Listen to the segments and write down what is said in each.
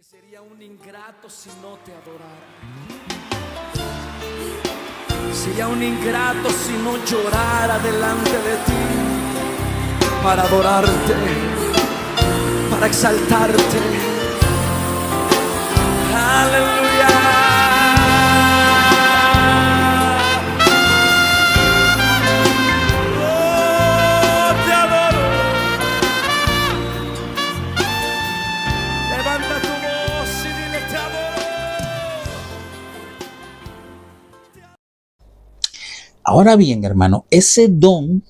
Sería un ingrato si no te adorara. Sería un ingrato si no llorara delante de ti para adorarte, para exaltarte. Aleluya. Ahora bien, hermano, ese don,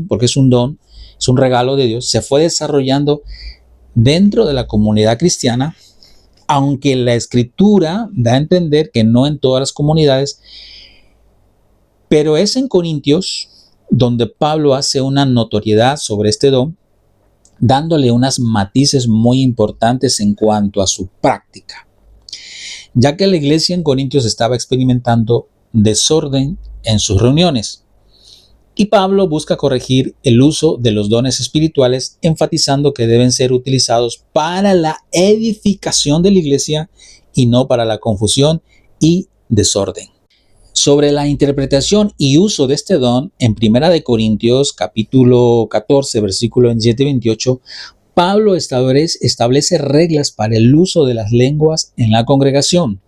porque es un don, es un regalo de Dios, se fue desarrollando dentro de la comunidad cristiana, aunque la Escritura da a entender que no en todas las comunidades, pero es en Corintios donde Pablo hace una notoriedad sobre este don, dándole unas matices muy importantes en cuanto a su práctica, ya que la iglesia en Corintios estaba experimentando desorden en sus reuniones. Y Pablo busca corregir el uso de los dones espirituales, enfatizando que deben ser utilizados para la edificación de la iglesia y no para la confusión y desorden. Sobre la interpretación y uso de este don, en 1 Corintios capítulo 14, versículo 27 y 28, Pablo establece reglas para el uso de las lenguas en la congregación.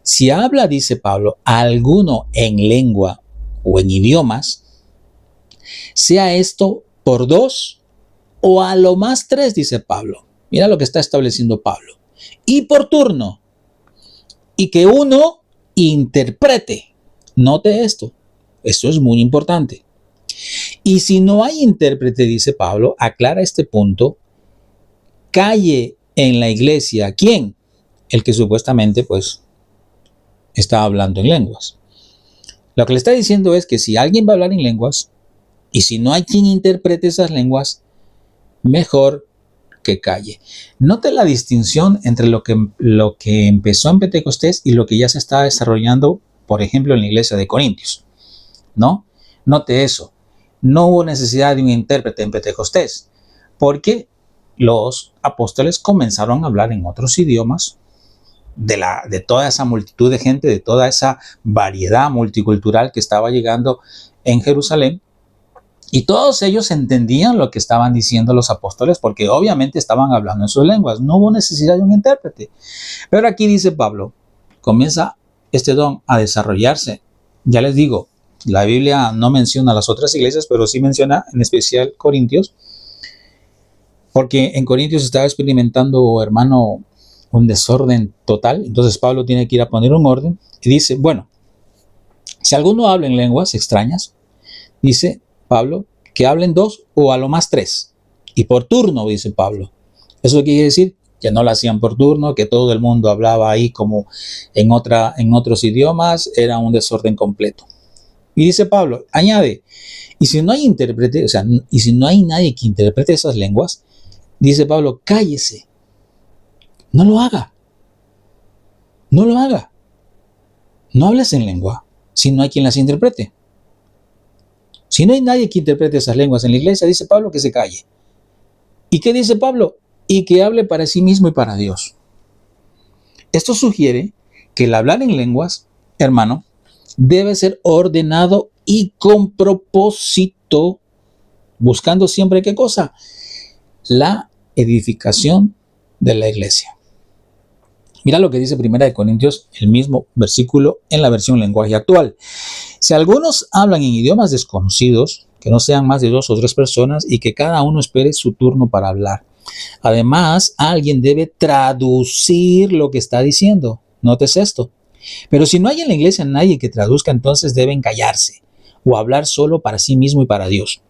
Si habla, dice Pablo, alguno en lengua o en idiomas, sea esto por 2 o a lo más 3, dice Pablo. Mira lo que está estableciendo Pablo. Y por turno. Y que uno interprete. Note esto. Esto es muy importante. Y si no hay intérprete, dice Pablo, aclara este punto. Calle en la iglesia. ¿Quién? El que supuestamente, está hablando en lenguas. Lo que le está diciendo es que si alguien va a hablar en lenguas y si no hay quien interprete esas lenguas, mejor que calle. Note la distinción entre lo que empezó en Pentecostés y lo que ya se está desarrollando, por ejemplo, en la iglesia de Corintios, ¿no? Note eso. No hubo necesidad de un intérprete en Pentecostés porque los apóstoles comenzaron a hablar en otros idiomas de toda esa multitud de gente, de toda esa variedad multicultural que estaba llegando en Jerusalén. Y todos ellos entendían lo que estaban diciendo los apóstoles porque obviamente estaban hablando en sus lenguas. No hubo necesidad de un intérprete. Pero aquí dice Pablo, comienza este don a desarrollarse. Ya les digo, la Biblia no menciona a las otras iglesias, pero sí menciona en especial Corintios. Porque en Corintios estaba experimentando, hermano, un desorden total. Entonces Pablo tiene que ir a poner un orden y dice, bueno, si alguno habla en lenguas extrañas, dice Pablo, que hablen 2 o a lo más 3 y por turno, dice Pablo. Eso quiere decir que no lo hacían por turno, que todo el mundo hablaba ahí como en otros idiomas, era un desorden completo. Y dice Pablo, añade, y si no hay intérprete, y si no hay nadie que interprete esas lenguas, dice Pablo, cállese. No lo haga. No lo haga. No hables en lengua si no hay quien las interprete. Si no hay nadie que interprete esas lenguas en la iglesia, dice Pablo que se calle. ¿Y qué dice Pablo? Y que hable para sí mismo y para Dios. Esto sugiere que el hablar en lenguas, hermano, debe ser ordenado y con propósito, buscando siempre ¿qué cosa? La edificación de la iglesia. Mira lo que dice 1 Corintios, el mismo versículo en la versión lenguaje actual. Si algunos hablan en idiomas desconocidos, que no sean más de 2 o 3 personas y que cada uno espere su turno para hablar. Además, alguien debe traducir lo que está diciendo. Notes esto. Pero si no hay en la iglesia nadie que traduzca, entonces deben callarse o hablar solo para sí mismo y para Dios.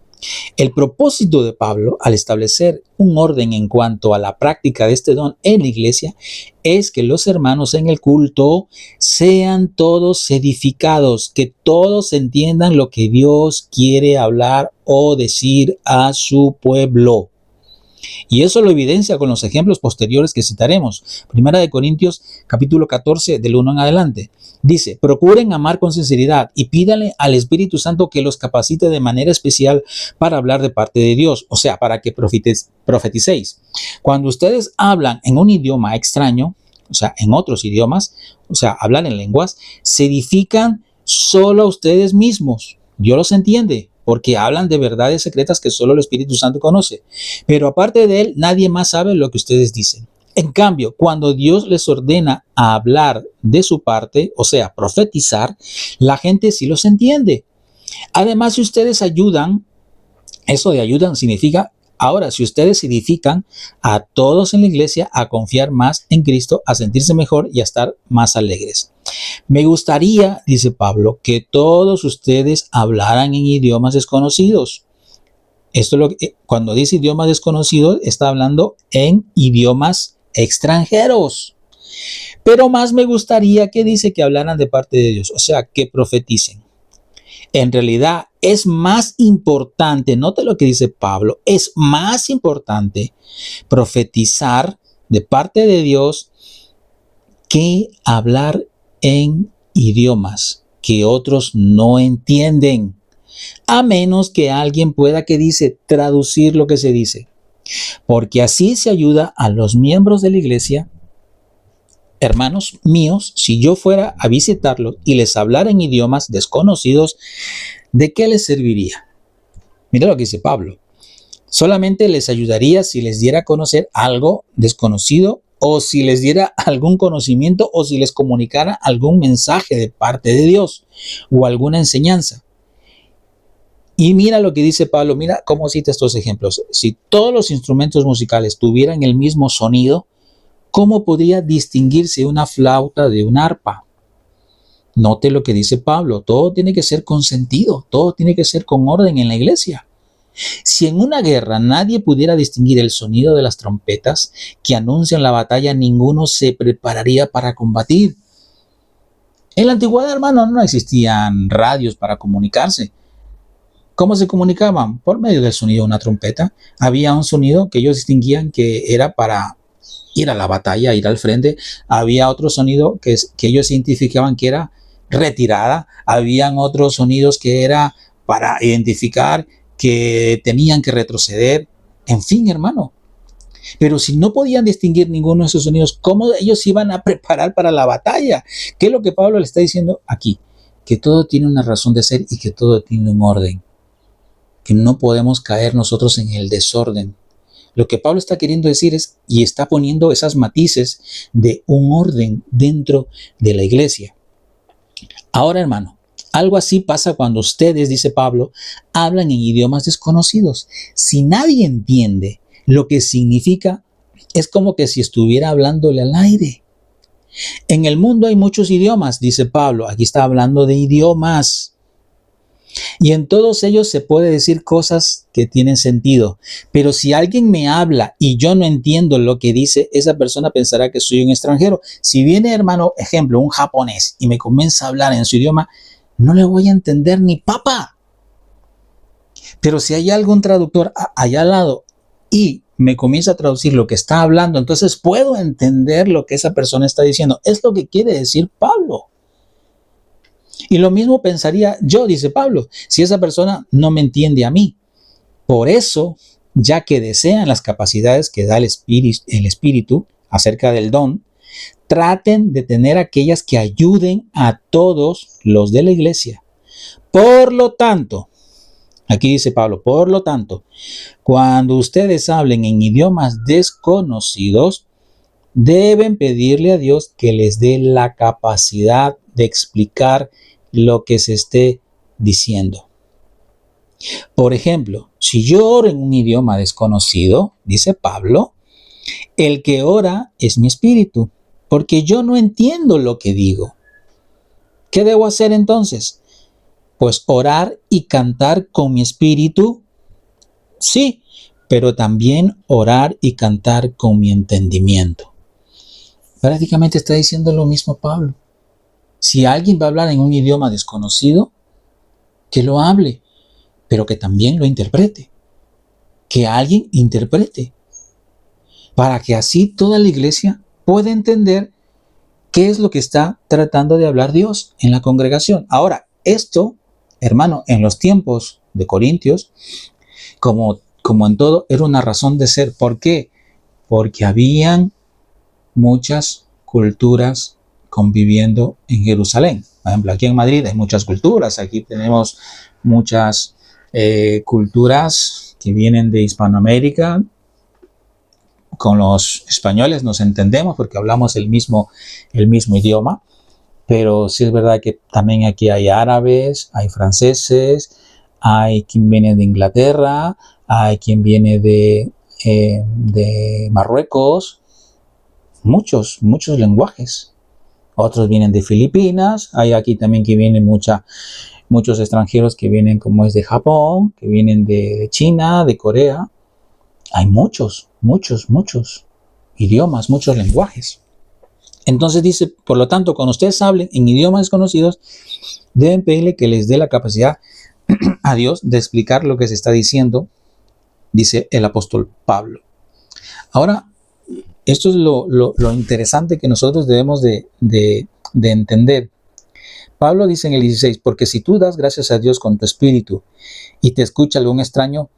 El propósito de Pablo, al establecer un orden en cuanto a la práctica de este don en la iglesia, es que los hermanos en el culto sean todos edificados, que todos entiendan lo que Dios quiere hablar o decir a su pueblo. Y eso lo evidencia con los ejemplos posteriores que citaremos. Primera de Corintios, capítulo 14, del 1 en adelante. Dice, procuren amar con sinceridad y pídanle al Espíritu Santo que los capacite de manera especial para hablar de parte de Dios, o sea, para que profeticéis. Cuando ustedes hablan en un idioma extraño, o sea, en otros idiomas, o sea, hablan en lenguas, se edifican solo a ustedes mismos. Dios los entiende, porque hablan de verdades secretas que solo el Espíritu Santo conoce. Pero aparte de él, nadie más sabe lo que ustedes dicen. En cambio, cuando Dios les ordena a hablar de su parte, o sea, profetizar, la gente sí los entiende. Además, si ustedes ayudan, eso de ayudan significa, ahora, si ustedes edifican a todos en la iglesia a confiar más en Cristo, a sentirse mejor y a estar más alegres. Me gustaría, dice Pablo, que todos ustedes hablaran en idiomas desconocidos. Esto es lo que, cuando dice idiomas desconocidos, está hablando en idiomas extranjeros. Pero más me gustaría que dice que hablaran de parte de Dios, o sea, que profeticen. En realidad es más importante, note lo que dice Pablo, es más importante profetizar de parte de Dios que hablar en idiomas que otros no entienden, a menos que alguien pueda, que dice, traducir lo que se dice, porque así se ayuda a los miembros de la iglesia. Hermanos míos, si yo fuera a visitarlos y les hablara en idiomas desconocidos, ¿de qué les serviría? Mira lo que dice Pablo. Solamente les ayudaría si les diera a conocer algo desconocido, o si les diera algún conocimiento, o si les comunicara algún mensaje de parte de Dios o alguna enseñanza. Y mira lo que dice Pablo, mira cómo cita estos ejemplos. Si todos los instrumentos musicales tuvieran el mismo sonido, ¿cómo podría distinguirse una flauta de un arpa? Note lo que dice Pablo, todo tiene que ser con sentido, todo tiene que ser con orden en la iglesia. Si en una guerra nadie pudiera distinguir el sonido de las trompetas que anuncian la batalla, ninguno se prepararía para combatir. En la antigüedad, hermano, no existían radios para comunicarse. ¿Cómo se comunicaban? Por medio del sonido de una trompeta. Había un sonido que ellos distinguían que era para ir a la batalla, ir al frente. Había otro sonido que ellos identificaban que era retirada. Habían otros sonidos que era para identificar que tenían que retroceder. En fin, hermano. Pero si no podían distinguir ninguno de esos sonidos, ¿cómo ellos se iban a preparar para la batalla? ¿Qué es lo que Pablo le está diciendo aquí? Que todo tiene una razón de ser y que todo tiene un orden. Que no podemos caer nosotros en el desorden. Lo que Pablo está queriendo decir es, y está poniendo esas matices de un orden dentro de la iglesia. Ahora, hermano, algo así pasa cuando ustedes, dice Pablo, hablan en idiomas desconocidos. Si nadie entiende lo que significa, es como que si estuviera hablándole al aire. En el mundo hay muchos idiomas, dice Pablo. Aquí está hablando de idiomas. Y en todos ellos se puede decir cosas que tienen sentido. Pero si alguien me habla y yo no entiendo lo que dice, esa persona pensará que soy un extranjero. Si viene, hermano, ejemplo, un japonés y me comienza a hablar en su idioma, no le voy a entender ni papa. Pero si hay algún traductor allá al lado y me comienza a traducir lo que está hablando, entonces puedo entender lo que esa persona está diciendo. Es lo que quiere decir Pablo. Y lo mismo pensaría yo, dice Pablo, si esa persona no me entiende a mí. Por eso, ya que desean las capacidades que da el Espíritu acerca del don, traten de tener aquellas que ayuden a todos los de la iglesia. Por lo tanto, aquí dice Pablo, por lo tanto, cuando ustedes hablen en idiomas desconocidos, deben pedirle a Dios que les dé la capacidad de explicar lo que se esté diciendo. Por ejemplo, si yo oro en un idioma desconocido, dice Pablo, el que ora es mi espíritu, porque yo no entiendo lo que digo. ¿Qué debo hacer entonces? Pues orar y cantar con mi espíritu, sí, pero también orar y cantar con mi entendimiento. Prácticamente está diciendo lo mismo Pablo. Si alguien va a hablar en un idioma desconocido, que lo hable, pero que también lo interprete. Que alguien interprete. para que así toda la iglesia pueda entender qué es lo que está tratando de hablar Dios en la congregación. Ahora, esto, hermano, en los tiempos de Corintios, como en todo, era una razón de ser. ¿Por qué? Porque habían muchas culturas conviviendo en Jerusalén. Por ejemplo, aquí en Madrid hay muchas culturas. Aquí tenemos muchas culturas que vienen de Hispanoamérica. Con los españoles nos entendemos porque hablamos el mismo idioma, pero sí es verdad que también aquí hay árabes, hay franceses, hay quien viene de Inglaterra, hay quien viene de Marruecos, muchos lenguajes. Otros vienen de Filipinas, hay aquí también que vienen muchos extranjeros que vienen como es de Japón, que vienen de China, de Corea. Hay muchos idiomas, muchos lenguajes. Entonces dice, por lo tanto, cuando ustedes hablen en idiomas desconocidos, deben pedirle que les dé la capacidad a Dios de explicar lo que se está diciendo, dice el apóstol Pablo. Ahora, esto es lo interesante que nosotros debemos de entender. Pablo dice en el 16, porque si tú das gracias a Dios con tu espíritu y te escucha algún extraño,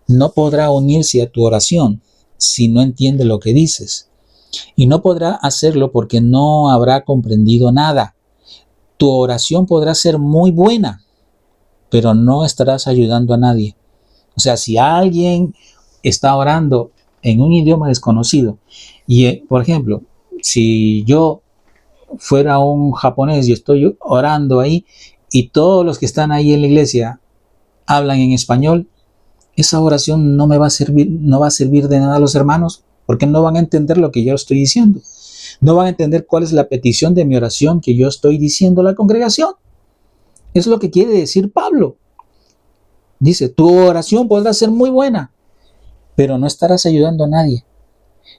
no podrá unirse a tu oración si no entiende lo que dices. Y no podrá hacerlo porque no habrá comprendido nada. Tu oración podrá ser muy buena, pero no estarás ayudando a nadie. O sea, si alguien está orando en un idioma desconocido, y por ejemplo, si yo fuera un japonés y estoy orando ahí, y todos los que están ahí en la iglesia hablan en español, esa oración no va a servir de nada a los hermanos, porque no van a entender lo que yo estoy diciendo. No van a entender cuál es la petición de mi oración que yo estoy diciendo a la congregación. Es lo que quiere decir Pablo. Dice, tu oración podrá ser muy buena, pero no estarás ayudando a nadie.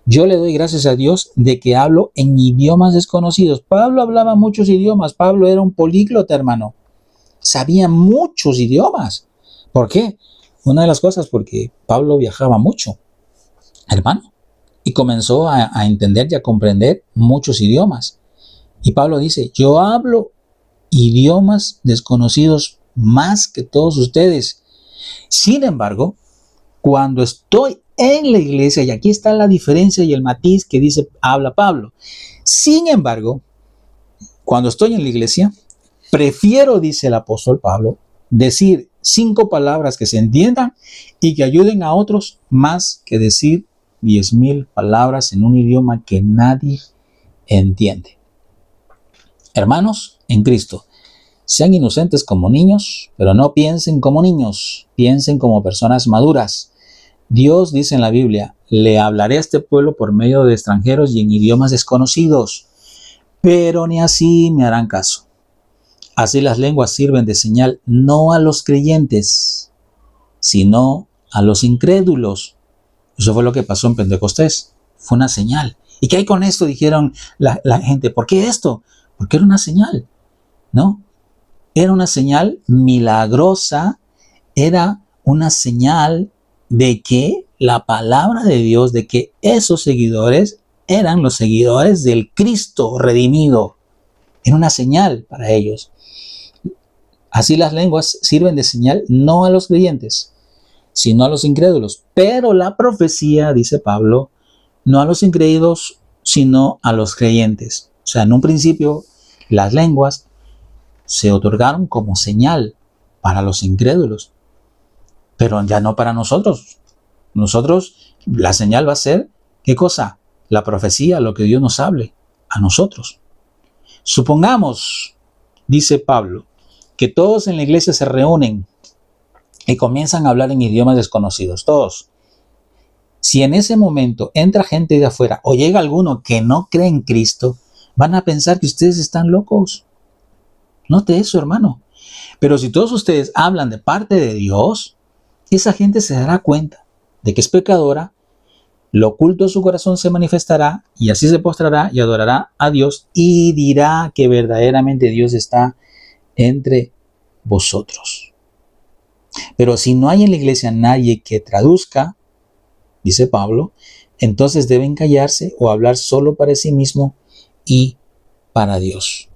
Yo le doy gracias a Dios de que hablo en idiomas desconocidos. Pablo hablaba muchos idiomas. Pablo era un políglota, hermano. Sabía muchos idiomas. ¿Por qué? Una de las cosas, porque Pablo viajaba mucho, hermano, y comenzó a entender y a comprender muchos idiomas. Y Pablo dice, yo hablo idiomas desconocidos más que todos ustedes. Sin embargo, cuando estoy en la iglesia, y aquí está la diferencia y el matiz que habla Pablo. Sin embargo, cuando estoy en la iglesia, prefiero, dice el apóstol Pablo, decir 5 palabras que se entiendan y que ayuden a otros más que decir 10,000 palabras en un idioma que nadie entiende. Hermanos en Cristo, sean inocentes como niños, pero no piensen como niños, piensen como personas maduras. Dios dice en la Biblia, le hablaré a este pueblo por medio de extranjeros y en idiomas desconocidos, pero ni así me harán caso. Así las lenguas sirven de señal no a los creyentes, sino a los incrédulos. Eso fue lo que pasó en Pentecostés. Fue una señal. ¿Y qué hay con esto? Dijeron la gente. ¿Por qué esto? Porque era una señal, ¿no? Era una señal milagrosa. Era una señal de que la palabra de Dios, de que esos seguidores eran los seguidores del Cristo redimido. Era una señal para ellos. Así las lenguas sirven de señal no a los creyentes, sino a los incrédulos. Pero la profecía, dice Pablo, no a los incrédulos, sino a los creyentes. O sea, en un principio, las lenguas se otorgaron como señal para los incrédulos, pero ya no para nosotros. Nosotros, la señal va a ser, ¿qué cosa? La profecía, lo que Dios nos hable a nosotros. Supongamos, dice Pablo, que todos en la iglesia se reúnen y comienzan a hablar en idiomas desconocidos, todos. Si en ese momento entra gente de afuera o llega alguno que no cree en Cristo, van a pensar que ustedes están locos. Note eso, hermano. Pero si todos ustedes hablan de parte de Dios, esa gente se dará cuenta de que es pecadora, lo oculto de su corazón se manifestará y así se postrará y adorará a Dios y dirá que verdaderamente Dios está entre vosotros. Pero si no hay en la iglesia nadie que traduzca, dice Pablo, entonces deben callarse o hablar solo para sí mismo y para Dios.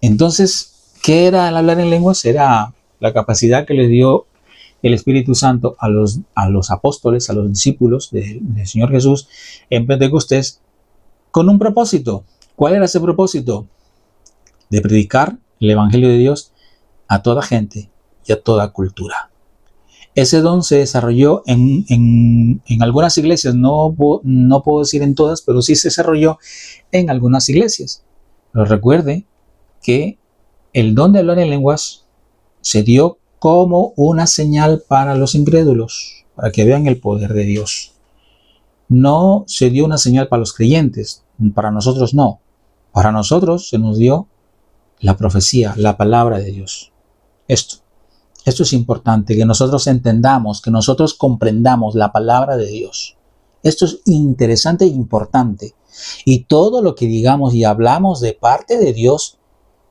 Entonces, ¿qué era el hablar en lenguas? Era la capacidad que les dio el Espíritu Santo a los apóstoles, a los discípulos del Señor Jesús en Pentecostés, con un propósito. ¿Cuál era ese propósito? De predicar el Evangelio de Dios a toda gente y a toda cultura. Ese don se desarrolló en algunas iglesias, no puedo decir en todas, pero sí se desarrolló en algunas iglesias. Pero recuerde que el don de hablar en lenguas se dio como una señal para los incrédulos, para que vean el poder de Dios. No se dio una señal para los creyentes, para nosotros no. Para nosotros se nos dio la profecía, la palabra de Dios. Esto es importante, que nosotros entendamos, que nosotros comprendamos la palabra de Dios. Esto es interesante e importante. Y todo lo que digamos y hablamos de parte de Dios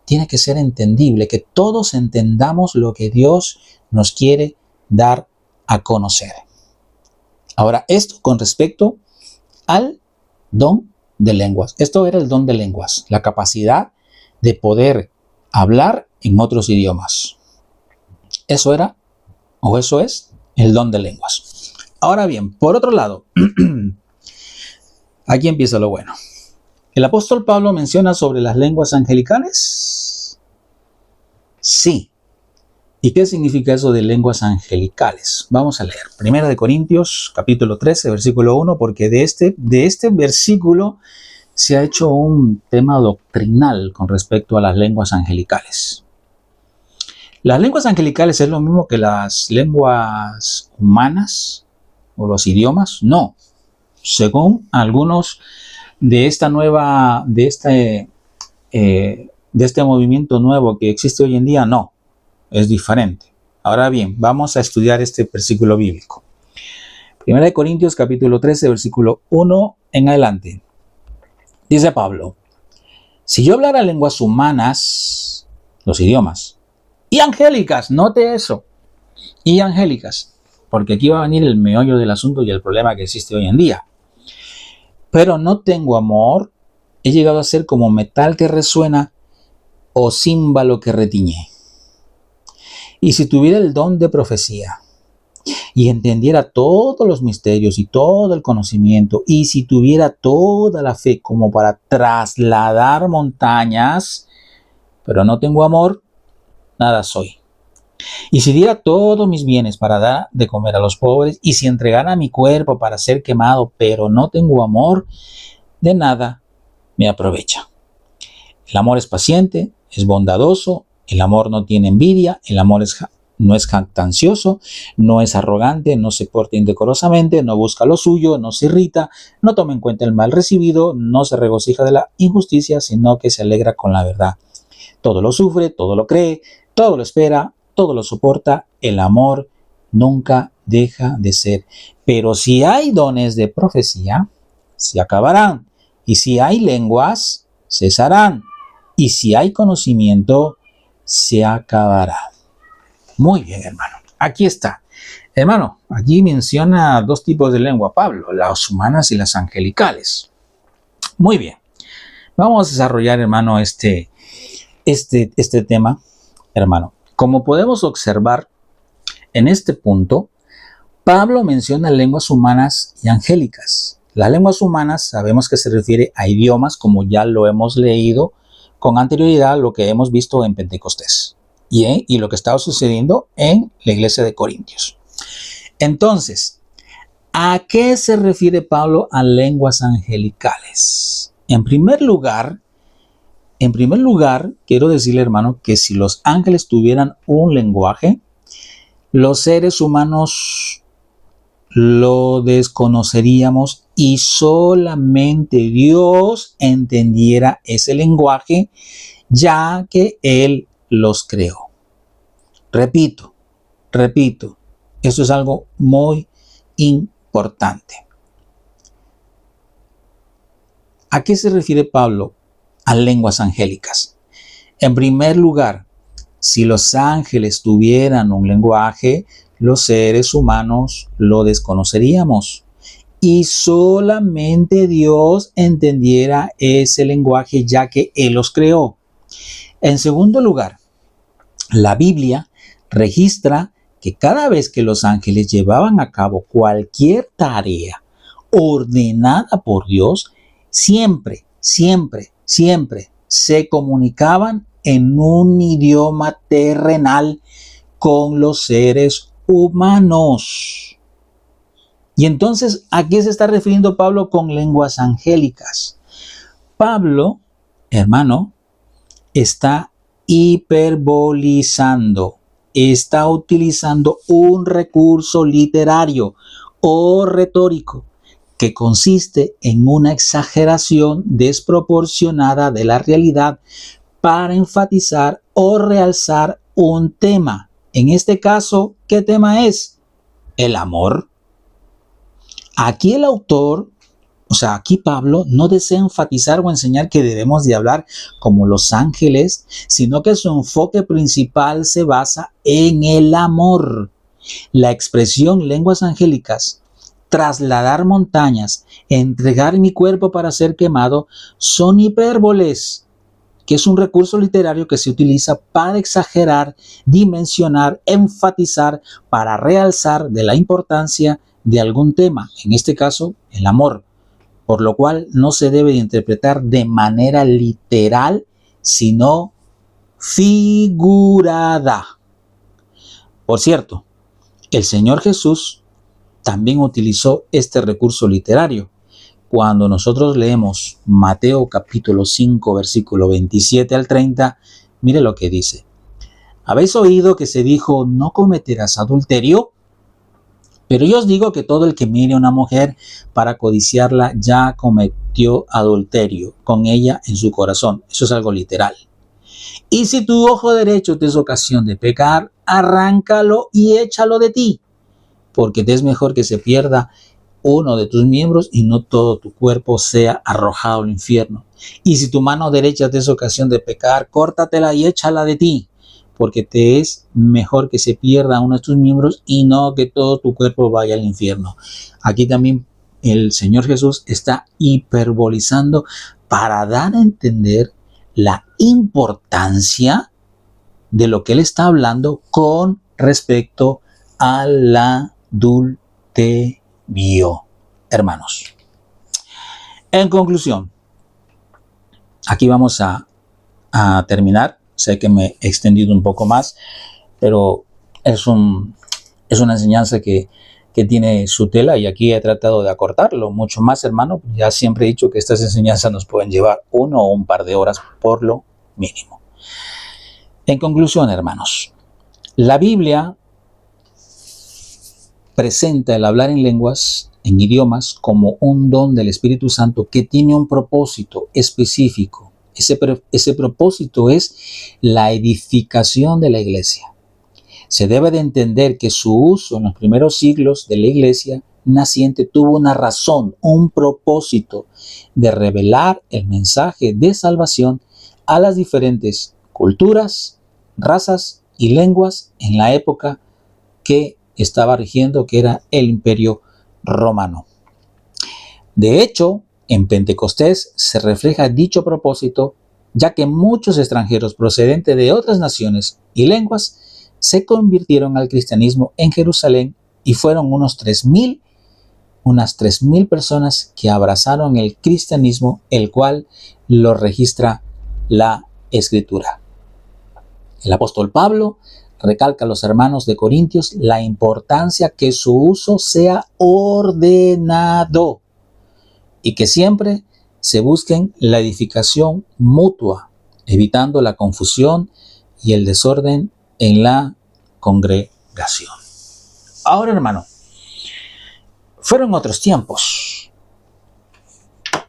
tiene que ser entendible, que todos entendamos lo que Dios nos quiere dar a conocer. Ahora, esto con respecto al don de lenguas. Esto era el don de lenguas, la capacidad de poder hablar en otros idiomas. Eso era, o eso es, el don de lenguas. Ahora bien, por otro lado, aquí empieza lo bueno. ¿El apóstol Pablo menciona sobre las lenguas angelicales? Sí. ¿Y qué significa eso de lenguas angelicales? Vamos a leer. 1 Corintios, capítulo 13, versículo 1, porque de este versículo se ha hecho un tema doctrinal con respecto a las lenguas angelicales. Las lenguas angelicales es lo mismo que las lenguas humanas o los idiomas. No. Según algunos de este movimiento nuevo que existe hoy en día, no, es diferente. Ahora bien, vamos a estudiar este versículo bíblico. 1 Corintios capítulo 13, versículo 1 en adelante. Dice Pablo: si yo hablara lenguas humanas, los idiomas, y angélicas, note eso, y angélicas, porque aquí va a venir el meollo del asunto y el problema que existe hoy en día. Pero no tengo amor, he llegado a ser como metal que resuena o címbalo que retiñe. Y si tuviera el don de profecía y entendiera todos los misterios y todo el conocimiento, y si tuviera toda la fe como para trasladar montañas, pero no tengo amor, nada soy. Y si diera todos mis bienes para dar de comer a los pobres, y si entregara mi cuerpo para ser quemado, pero no tengo amor, de nada me aprovecha. El amor es paciente, es bondadoso, el amor no tiene envidia, el amor no es jactancioso, no es arrogante, no se porta indecorosamente, no busca lo suyo, no se irrita, no toma en cuenta el mal recibido, no se regocija de la injusticia, sino que se alegra con la verdad. Todo lo sufre, todo lo cree, todo lo espera, todo lo soporta. El amor nunca deja de ser. Pero si hay dones de profecía, se acabarán. Y si hay lenguas, cesarán. Y si hay conocimiento, se acabará. Muy bien, hermano. Aquí está. Hermano, aquí menciona dos tipos de lengua Pablo, las humanas y las angelicales. Muy bien. Vamos a desarrollar, hermano, este tema, hermano. Como podemos observar en este punto, Pablo menciona lenguas humanas y angélicas. Las lenguas humanas sabemos que se refiere a idiomas, como ya lo hemos leído con anterioridad, lo que hemos visto en Pentecostés y lo que estaba sucediendo en la iglesia de Corintios. Entonces, ¿a qué se refiere Pablo a lenguas angelicales? En primer lugar, quiero decirle, hermano, que si los ángeles tuvieran un lenguaje, los seres humanos lo desconoceríamos y solamente Dios entendiera ese lenguaje, ya que Él los creó. Repito, esto es algo muy importante. ¿A qué se refiere Pablo a lenguas angélicas? En primer lugar, si los ángeles tuvieran un lenguaje, los seres humanos lo desconoceríamos y solamente Dios entendiera ese lenguaje, ya que Él los creó. En segundo lugar, la Biblia registra que cada vez que los ángeles llevaban a cabo cualquier tarea ordenada por Dios, siempre se comunicaban en un idioma terrenal con los seres humanos. Y entonces, ¿a qué se está refiriendo Pablo con lenguas angélicas? Pablo, hermano, está hiperbolizando, está utilizando un recurso literario o retórico que consiste en una exageración desproporcionada de la realidad para enfatizar o realzar un tema. En este caso, ¿qué tema es? El amor. Aquí el autor, aquí Pablo no desea enfatizar o enseñar que debemos de hablar como los ángeles, sino que su enfoque principal se basa en el amor. La expresión lenguas angélicas, trasladar montañas, entregar mi cuerpo para ser quemado, son hipérboles, que es un recurso literario que se utiliza para exagerar, dimensionar, enfatizar, para realzar de la importancia de algún tema, en este caso, el amor, por lo cual no se debe interpretar de manera literal, sino figurada. Por cierto, el Señor Jesús también utilizó este recurso literario. Cuando nosotros leemos Mateo capítulo 5, versículo 27 al 30, mire lo que dice. ¿Habéis oído que se dijo, no cometerás adulterio? Pero yo os digo que todo el que mire a una mujer para codiciarla ya cometió adulterio con ella en su corazón. Eso es algo literal. Y si tu ojo derecho te es ocasión de pecar, arráncalo y échalo de ti, porque te es mejor que se pierda uno de tus miembros y no todo tu cuerpo sea arrojado al infierno. Y si tu mano derecha te es ocasión de pecar, córtatela y échala de ti, porque te es mejor que se pierda uno de tus miembros y no que todo tu cuerpo vaya al infierno. Aquí también el Señor Jesús está hiperbolizando para dar a entender la importancia de lo que Él está hablando con respecto al adulterio, hermanos. En conclusión, aquí vamos a terminar. Sé que me he extendido un poco más, pero es una enseñanza que tiene su tela y aquí he tratado de acortarlo mucho más, hermano. Ya siempre he dicho que estas enseñanzas nos pueden llevar 1 o un par de horas por lo mínimo. En conclusión, hermanos, la Biblia presenta el hablar en lenguas, en idiomas, como un don del Espíritu Santo que tiene un propósito específico. Ese propósito es la edificación de la iglesia. Se debe de entender que su uso en los primeros siglos de la iglesia naciente tuvo una razón, un propósito de revelar el mensaje de salvación a las diferentes culturas, razas y lenguas en la época que estaba rigiendo, que era el Imperio Romano. De hecho, en Pentecostés se refleja dicho propósito, ya que muchos extranjeros procedentes de otras naciones y lenguas se convirtieron al cristianismo en Jerusalén y fueron unas 3,000 personas que abrazaron el cristianismo, el cual lo registra la Escritura. El apóstol Pablo recalca a los hermanos de Corintios la importancia que su uso sea ordenado y que siempre se busquen la edificación mutua, evitando la confusión y el desorden en la congregación. Ahora, hermano, fueron otros tiempos.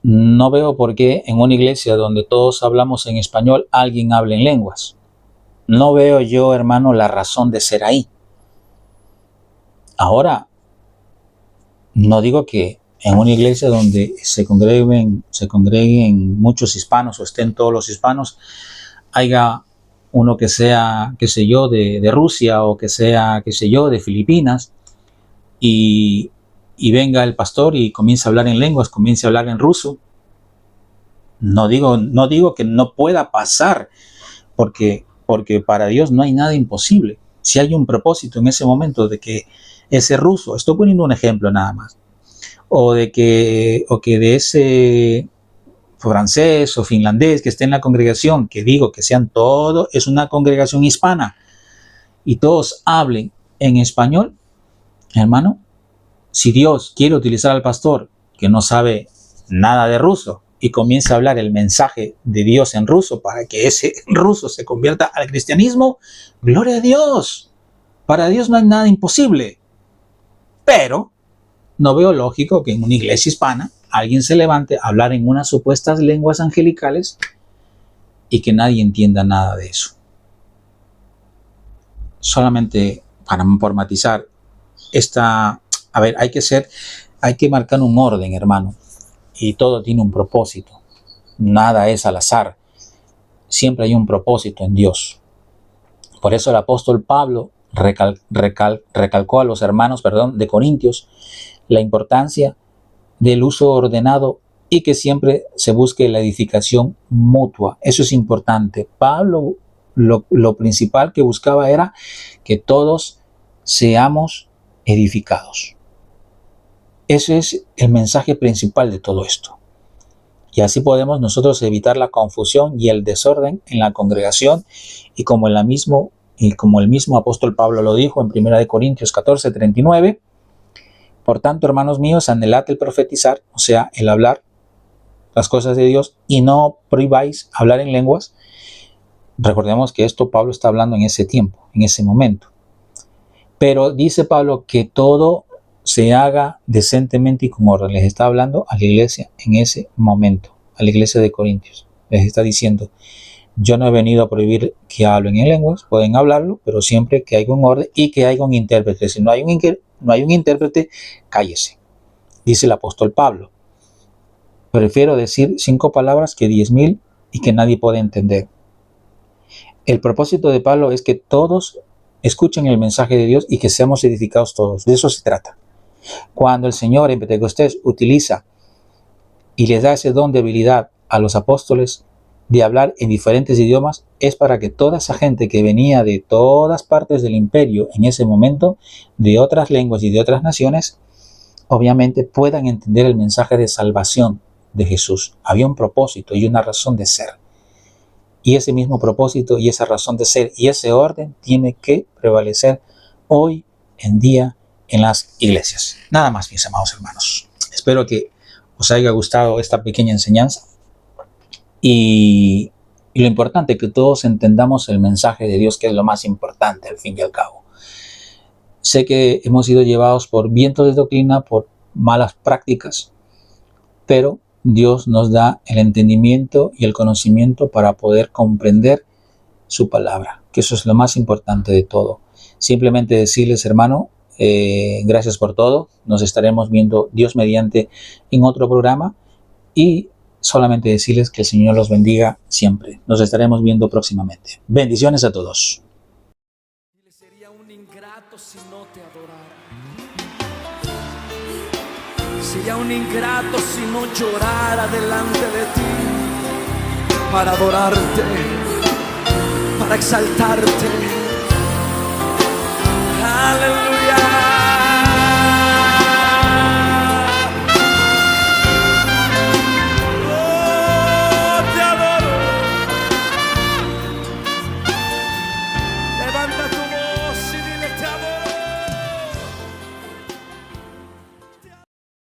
No veo por qué en una iglesia donde todos hablamos en español, alguien hable en lenguas. No veo yo, hermano, la razón de ser ahí. Ahora, no digo que en una iglesia donde se congreguen muchos hispanos o estén todos los hispanos, haya uno que sea, qué sé yo, de Rusia o que sea, qué sé yo, de Filipinas y y venga el pastor y comience a hablar en lenguas, comience a hablar en ruso. No digo que no pueda pasar, porque para Dios no hay nada imposible. Si hay un propósito en ese momento de que ese ruso, estoy poniendo un ejemplo nada más, o que de ese francés o finlandés que esté en la congregación, que digo que sean todos, es una congregación hispana, y todos hablen en español, hermano, si Dios quiere utilizar al pastor que no sabe nada de ruso y comienza a hablar el mensaje de Dios en ruso para que ese ruso se convierta al cristianismo, gloria a Dios. Para Dios no hay nada imposible. Pero no veo lógico que en una iglesia hispana alguien se levante a hablar en unas supuestas lenguas angelicales y que nadie entienda nada de eso. Solamente por matizar, hay que marcar un orden, hermano, y todo tiene un propósito. Nada es al azar. Siempre hay un propósito en Dios. Por eso el apóstol Pablo recalcó a los hermanos, de Corintios, la importancia del uso ordenado y que siempre se busque la edificación mutua. Eso es importante. Pablo lo principal que buscaba era que todos seamos edificados. Ese es el mensaje principal de todo esto. Y así podemos nosotros evitar la confusión y el desorden en la congregación, y como el mismo apóstol Pablo lo dijo en 1 Corintios 14:39, por tanto, hermanos míos, anhelad el profetizar, o sea, el hablar las cosas de Dios, y no prohibáis hablar en lenguas. Recordemos que esto Pablo está hablando en ese tiempo, en ese momento. Pero dice Pablo que todo se haga decentemente y con orden. Les está hablando a la iglesia en ese momento, a la iglesia de Corintios. Les está diciendo, yo no he venido a prohibir que hablen en lenguas, pueden hablarlo, pero siempre que haya un orden y que haya un intérprete. Si no hay un intérprete, cállese. Dice el apóstol Pablo, prefiero decir 5 palabras que 10,000 y que nadie puede entender. El propósito de Pablo es que todos escuchen el mensaje de Dios y que seamos edificados todos. De eso se trata. Cuando el Señor en Pentecostés utiliza y les da ese don de habilidad a los apóstoles de hablar en diferentes idiomas, es para que toda esa gente que venía de todas partes del imperio en ese momento, de otras lenguas y de otras naciones, obviamente puedan entender el mensaje de salvación de Jesús. Había un propósito y una razón de ser. Y ese mismo propósito y esa razón de ser y ese orden tiene que prevalecer hoy en día en las iglesias. Nada más, mis amados hermanos. Espero que os haya gustado esta pequeña enseñanza. Y lo importante es que todos entendamos el mensaje de Dios, que es lo más importante al fin y al cabo. Sé que hemos sido llevados por vientos de doctrina, por malas prácticas, pero Dios nos da el entendimiento y el conocimiento para poder comprender su palabra, que eso es lo más importante de todo. Simplemente decirles, hermano, gracias por todo. Nos estaremos viendo, Dios mediante, en otro programa, y solamente decirles que el Señor los bendiga siempre. Nos estaremos viendo próximamente. Bendiciones a todos. Sería un ingrato si no te adorara. Sería un ingrato si no llorara delante de ti para adorarte, para exaltarte. Aleluya.